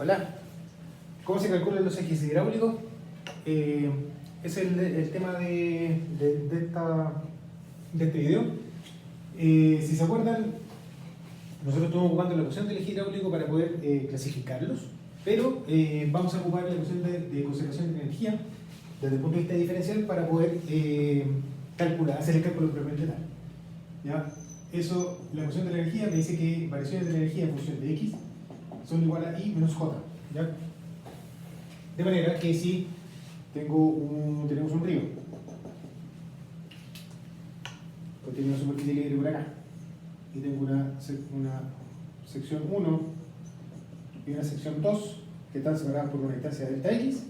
Hola. ¿Cómo se calculan los ejes hidráulicos? Es el tema de este video. Si se acuerdan, nosotros estamos ocupando la ecuación del eje hidráulico para poder clasificarlos, pero vamos a ocupar la ecuación de conservación de energía desde el punto de vista diferencial para poder hacer el cálculo propiamente tal. ¿Ya? Eso, la ecuación de la energía me dice que variaciones de la energía en función de x son igual a I menos J. ¿Ya? De manera que si tenemos un río, pues tiene una superficie libre por acá, y tengo una sección 1 y una sección 2 que están separadas por una distancia delta x,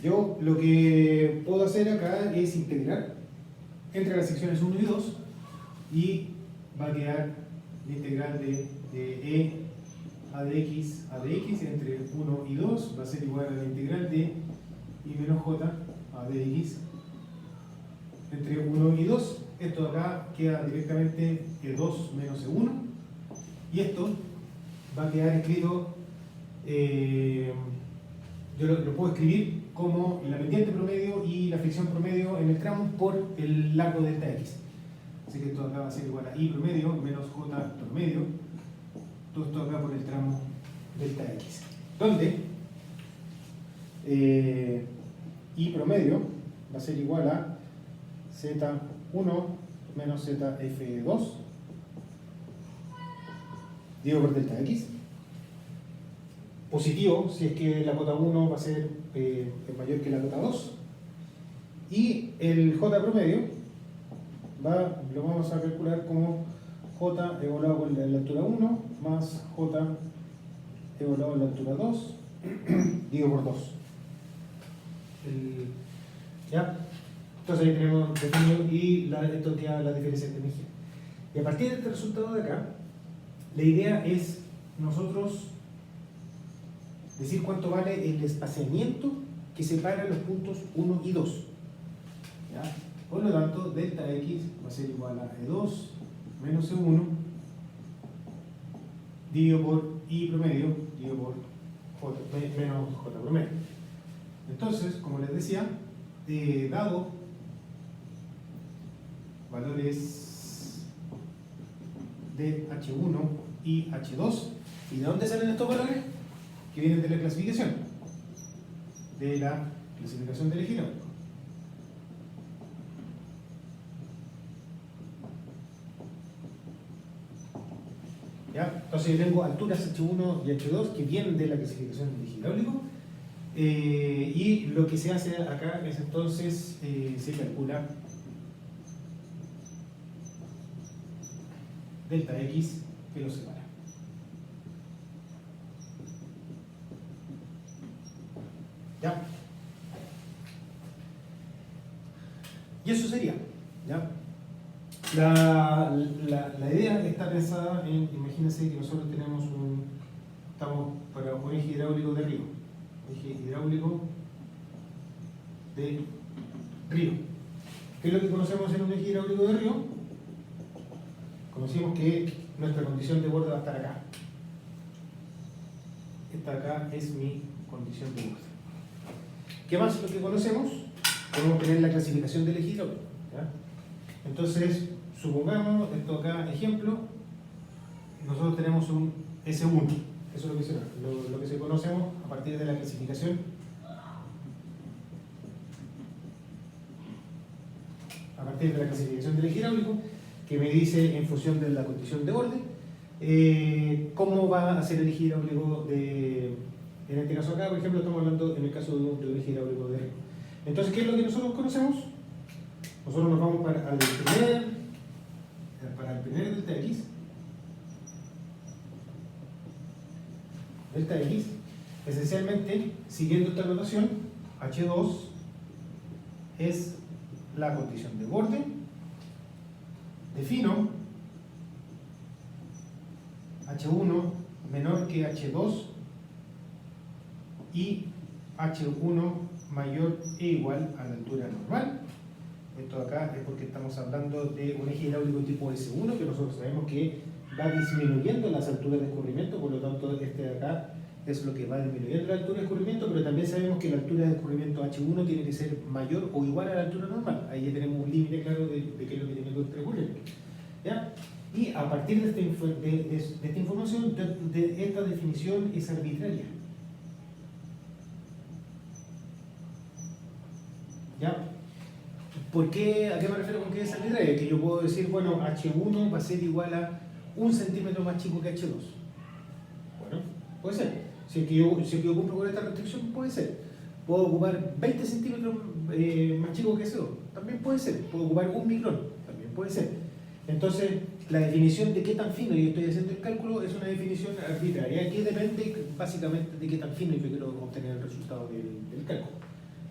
yo lo que puedo hacer acá es integrar entre las secciones 1 y 2 y va a quedar la integral de E a de x entre 1 y 2 va a ser igual a la integral de I menos J a de x entre 1 y 2. Esto de acá queda directamente E2 menos E1 y esto va a quedar escrito, yo lo puedo escribir como la pendiente promedio y la fricción promedio en el tramo por el largo delta x. Así que esto de acá va a ser igual a I promedio menos J promedio, todo esto acá por el tramo delta x, donde I promedio va a ser igual a Z1 menos ZF2 dividido por delta x, positivo si es que la cota 1 va a ser mayor que la cota 2, y el J promedio lo vamos a calcular como J evaluado por la altura 1 más J evaluado en la altura 2 dividido por 2. ¿Ya? Entonces ahí tenemos definido y esto queda la diferencia de energía. Y a partir de este resultado de acá, la idea es nosotros decir cuánto vale el espaciamiento que separa los puntos 1 y 2. ¿Ya? Por lo tanto, delta x va a ser igual a E2 menos E1 dividido por I promedio dividido por J, menos J promedio. Entonces, como les decía, dado valores de H1 y H2, ¿y de dónde salen estos valores? Que vienen de la clasificación del eje hidráulico. ¿Ya? Entonces yo tengo alturas H1 y H2 que vienen de la clasificación del eje hidráulico, y lo que se hace acá es entonces se calcula delta x que lo separa. ¿Ya? Y eso sería, ¿ya? La idea está pensada en, imagínense que nosotros estamos para un eje hidráulico de río. Eje hidráulico de río. ¿Qué es lo que conocemos en un eje hidráulico de río? Conocimos que nuestra condición de borde va a estar acá. Esta acá es mi condición de borde. ¿Qué más es lo que conocemos? Podemos tener la clasificación del eje hidráulico. ¿Ya? Entonces, supongamos, esto acá, ejemplo, nosotros tenemos un S1. Eso es lo que se conocemos a partir de la clasificación. A partir de la clasificación del eje hidráulico, que me dice en función de la condición de borde, cómo va a ser el eje hidráulico en este caso acá, por ejemplo, estamos hablando en el caso de un eje hidráulico de río. Entonces, ¿qué es lo que nosotros conocemos? Nosotros nos vamos para el primer delta x. Delta x, esencialmente, siguiendo esta notación, H2 es la condición de borde. Defino H1 menor que H2 y H1 mayor e igual a la altura normal. Esto acá es porque estamos hablando de un eje hidráulico tipo S1, que nosotros sabemos que va disminuyendo las alturas de escurrimiento, por lo tanto este de acá es lo que va disminuyendo la altura de escurrimiento, pero también sabemos que la altura de escurrimiento H1 tiene que ser mayor o igual a la altura normal. Ahí ya tenemos un límite claro de qué es lo que tiene que ocurrir. ¿Ya? Y a partir de esta información, esta definición es arbitraria. ¿Ya? ¿Por qué? ¿A qué me refiero con que es arbitraria? Que yo puedo decir, bueno, H1 va a ser igual a 1 centímetro más chico que H2. Bueno, puede ser. Si es que yo cumplo con esta restricción, puede ser. Puedo ocupar 20 centímetros más chico que H2. También puede ser. Puedo ocupar 1 micrón. También puede ser. Entonces, la definición de qué tan fino yo estoy haciendo el cálculo es una definición arbitraria que depende básicamente de qué tan fino yo quiero obtener el resultado del cálculo.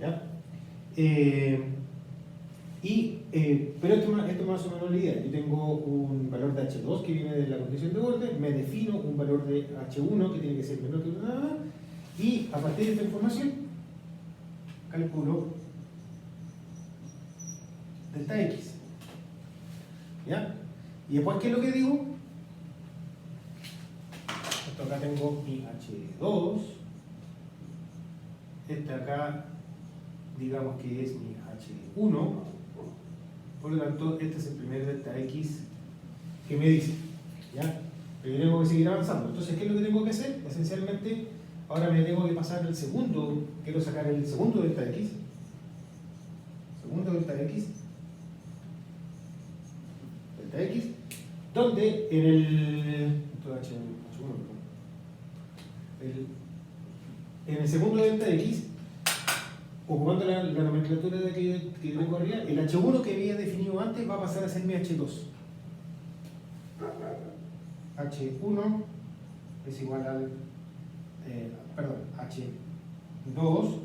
¿Ya? Pero esto más o menos la idea. Yo tengo un valor de H2 que viene de la condición de borde, me defino un valor de H1 que tiene que ser menor que nada, y a partir de esta información calculo delta X. ¿Ya? Y después, ¿qué es lo que digo? Esto acá tengo mi H2, este acá digamos que es mi H1, por lo tanto este es el primer delta X que me dice, ¿ya? Pero yo tengo que seguir avanzando. Entonces, ¿qué es lo que tengo que hacer? Esencialmente, ahora me tengo que pasar al segundo, quiero sacar el segundo delta X, donde en el segundo delta X, ocupando la nomenclatura de que yo tengo arriba, el H1 que había definido antes va a pasar a ser mi H2. H1 es igual al, H2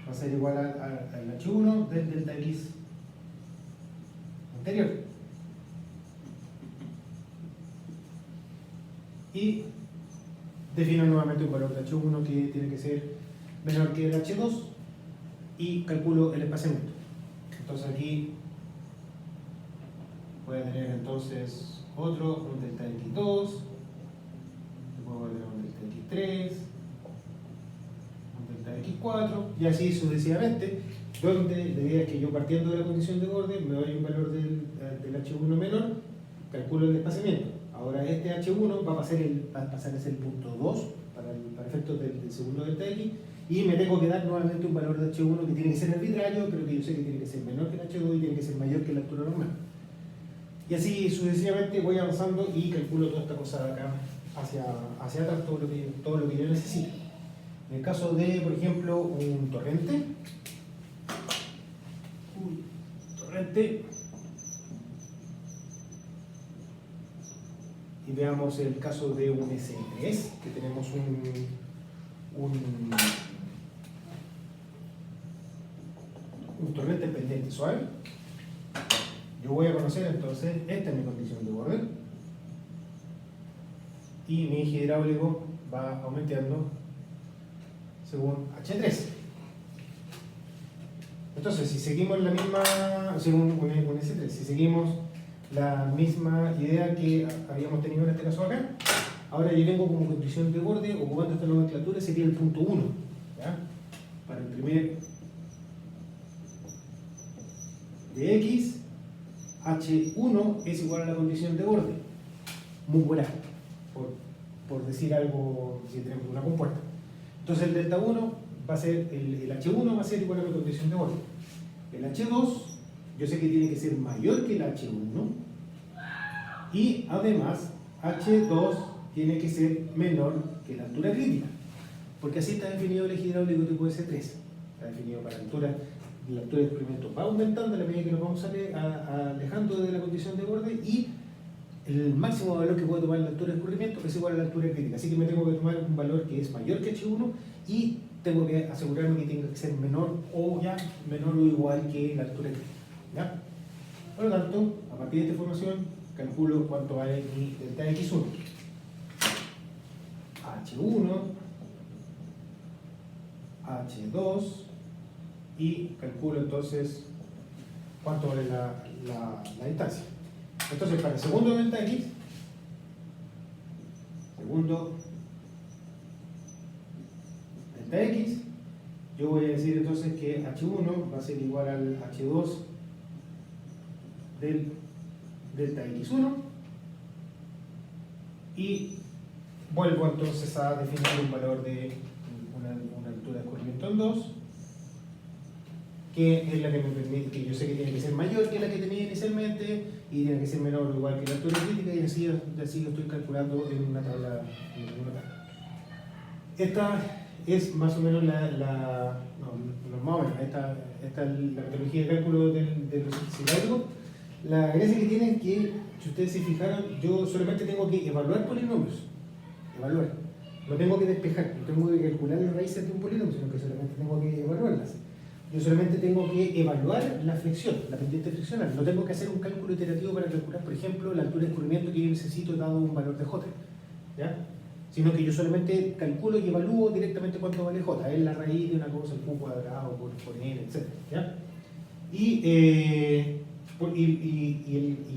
va a ser igual al H1 del delta X anterior. Y defino nuevamente un valor de H1 que tiene que ser menor que el H2 y calculo el espaciamiento. Entonces aquí voy a tener entonces un delta X2, luego tener un delta X3, un delta X4 y así sucesivamente, donde la idea es que yo partiendo de la condición de borde me doy un valor del H1 menor, calculo el desplazamiento. Ahora este H1 va a pasar a ser el punto 2 para efectos del segundo delta X, y me tengo que dar nuevamente un valor de H1 que tiene que ser arbitrario, pero que yo sé que tiene que ser menor que el H2 y tiene que ser mayor que la altura normal. Y así sucesivamente voy avanzando y calculo toda esta cosa de acá hacia atrás, todo lo que yo necesito. En el caso de, por ejemplo, un torrente, y veamos el caso de un S3, que tenemos un torrente pendiente suave. Yo voy a conocer entonces, esta es mi condición de borde, y mi eje hidráulico va aumentando según H3. Entonces, si seguimos la misma, según un S3, si seguimos la misma idea que habíamos tenido en este caso acá, ahora yo tengo como condición de borde, ocupando esta nomenclatura, sería el punto 1, ¿ya? Para el primer de X, H1 es igual a la condición de borde, muy buena, por decir algo, si tenemos una compuerta. Entonces el delta 1 va a ser, el H1 va a ser igual a la condición de borde. El H2, yo sé que tiene que ser mayor que el H1, y además H2 tiene que ser menor que la altura crítica, porque así está definido el eje hidráulico tipo S3. Está definido para la altura del experimento, va aumentando a la medida que nos vamos alejando de la condición de borde, y el máximo valor que puedo tomar en la altura de escurrimiento es igual a la altura crítica. Así que me tengo que tomar un valor que es mayor que H1 y tengo que asegurarme que tenga que ser menor o igual que la altura crítica, ¿ya? Por lo tanto, a partir de esta información, calculo cuánto vale mi delta X1. H1, H2, y calculo entonces cuánto vale la distancia. Entonces, para el segundo delta X, delta X, yo voy a decir entonces que H1 va a ser igual al H2 del delta X1 y vuelvo entonces a definir un valor de una altura de escurrimiento en 2, que es la que me permite, que yo sé que tiene que ser mayor que la que tenía inicialmente y tiene que ser menor o igual que la altura crítica, y así lo estoy calculando en una tabla. Esta es más o menos esta es la metodología de cálculo del hidráulico. La gracia que tiene es que, si ustedes se fijaron, yo solamente tengo que evaluar polinomios. Evaluar. No tengo que despejar, no tengo que calcular las raíces de un polinomio, sino que solamente tengo que evaluarlas. Yo solamente tengo que evaluar la flexión, la pendiente friccional. No tengo que hacer un cálculo iterativo para calcular, por ejemplo, la altura de escurrimiento que yo necesito dado un valor de J, ¿ya? Sino que yo solamente calculo y evalúo directamente cuánto vale J. Es la raíz de una cosa, el Q cuadrado por N, etc. ¿Ya? Y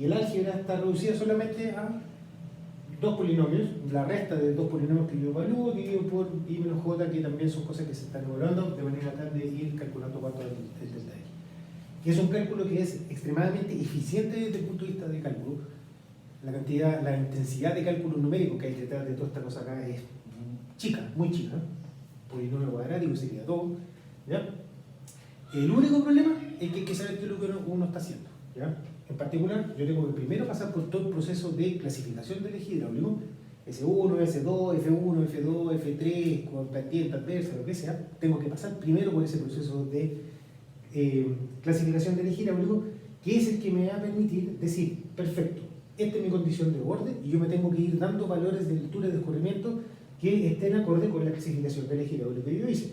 el álgebra está reducida solamente a dos polinomios, la resta de dos polinomios que yo evalúo dividido por I menos J, que también son cosas que se están evaluando, de manera tal de ir calculando cuánto es el delta X. Que es un cálculo que es extremadamente eficiente desde el punto de vista de cálculo. La intensidad de cálculo numérico que hay detrás de toda esta cosa acá es chica, muy chica. Polinomio cuadrático sería 2, ¿ya? El único problema es que hay que saber qué es lo que uno está haciendo, ¿ya? En particular, yo tengo que primero pasar por todo el proceso de clasificación del eje hidráulico, S1, S2, F1, F2, F3, con pendiente adversa, lo que sea. Tengo que pasar primero por ese proceso de clasificación del eje hidráulico, que es el que me va a permitir decir, perfecto, esta es mi condición de borde y yo me tengo que ir dando valores de altura de escurrimiento que estén acorde con la clasificación del eje hidráulico que yo hice.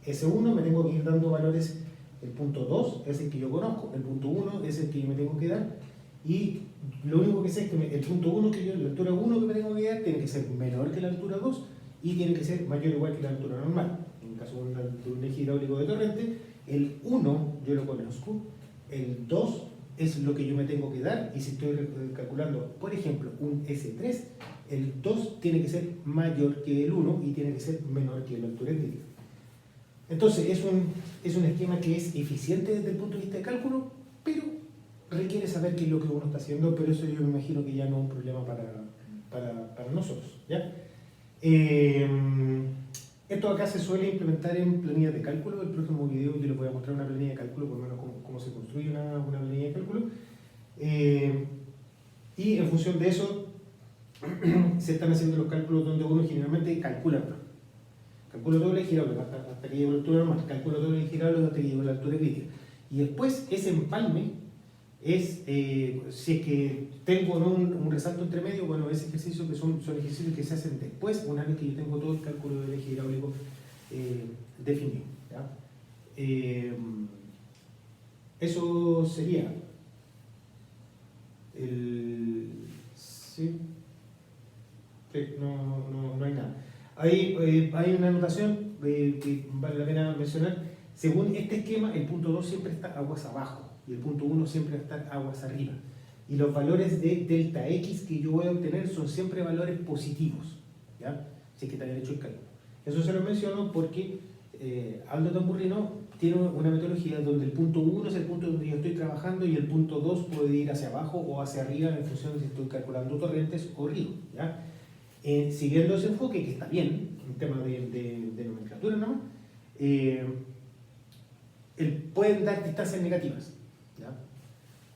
S1 me tengo que ir dando valores. El punto 2 es el que yo conozco, el punto 1 es el que yo me tengo que dar, y lo único que sé es que el punto 1 la altura 1 que me tengo que dar tiene que ser menor que la altura 2 y tiene que ser mayor o igual que la altura normal. En el caso de un eje hidráulico de torrente, el 1 yo lo conozco, el 2 es lo que yo me tengo que dar, y si estoy calculando, por ejemplo, un S3, el 2 tiene que ser mayor que el 1 y tiene que ser menor que la altura crítica. Entonces, es un esquema que es eficiente desde el punto de vista de cálculo, pero requiere saber qué es lo que uno está haciendo, pero eso yo me imagino que ya no es un problema para nosotros, ¿ya? Esto acá se suele implementar en planillas de cálculo. El próximo video yo les voy a mostrar una planilla de cálculo, por lo menos cómo se construye una planilla de cálculo. Y en función de eso, se están haciendo los cálculos donde uno generalmente calcula todo el eje hidráulico hasta que llegue a la altura normal, calculo todo el eje hidráulico hasta que llegue a la altura crítica. Y después ese empalme es, si es que tengo un resalto entre medio, bueno, ese ejercicio que son ejercicios que se hacen después, una vez que yo tengo todo el cálculo del eje hidráulico definido, ¿ya? Eso sería sí, no hay nada. Hay una anotación que vale la pena mencionar. Según este esquema, el punto 2 siempre está aguas abajo y el punto 1 siempre va a estar aguas arriba. Y los valores de delta X que yo voy a obtener son siempre valores positivos, ¿ya? Si es que te han hecho el cálculo. Eso se lo menciono porque Aldo Tamburrino tiene una metodología donde el punto 1 es el punto donde yo estoy trabajando y el punto 2 puede ir hacia abajo o hacia arriba en función de si estoy calculando torrentes o ríos, ¿ya? Siguiendo ese enfoque, que está bien, en tema de nomenclatura, ¿no? Pueden dar distancias negativas, ¿ya?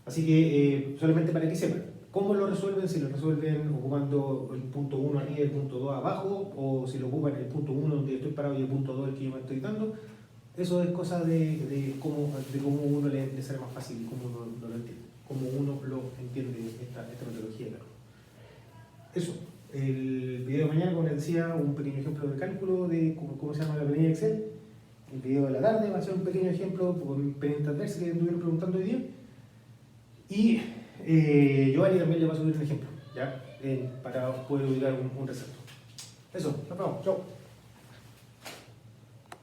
Así que, solamente para que sepan, ¿cómo lo resuelven? Si lo resuelven ocupando el punto 1 arriba y el punto 2 abajo, o si lo ocupan el punto 1 donde yo estoy parado y el punto 2 el que yo me estoy dando. Eso es cosa de cómo uno le sale más fácil y cómo uno lo entiende, cómo uno lo entiende esta metodología de cálculo. Eso. El video de mañana, como les decía, un pequeño ejemplo de cálculo de cómo se llama la planilla de Excel. El video de la tarde va a ser un pequeño ejemplo con pendiente adversa que estuvieron preguntando hoy día. Y Giovanni también le va a subir un ejemplo, ¿ya? Para poder ubicar un resalto. Eso, nos vemos. Chao.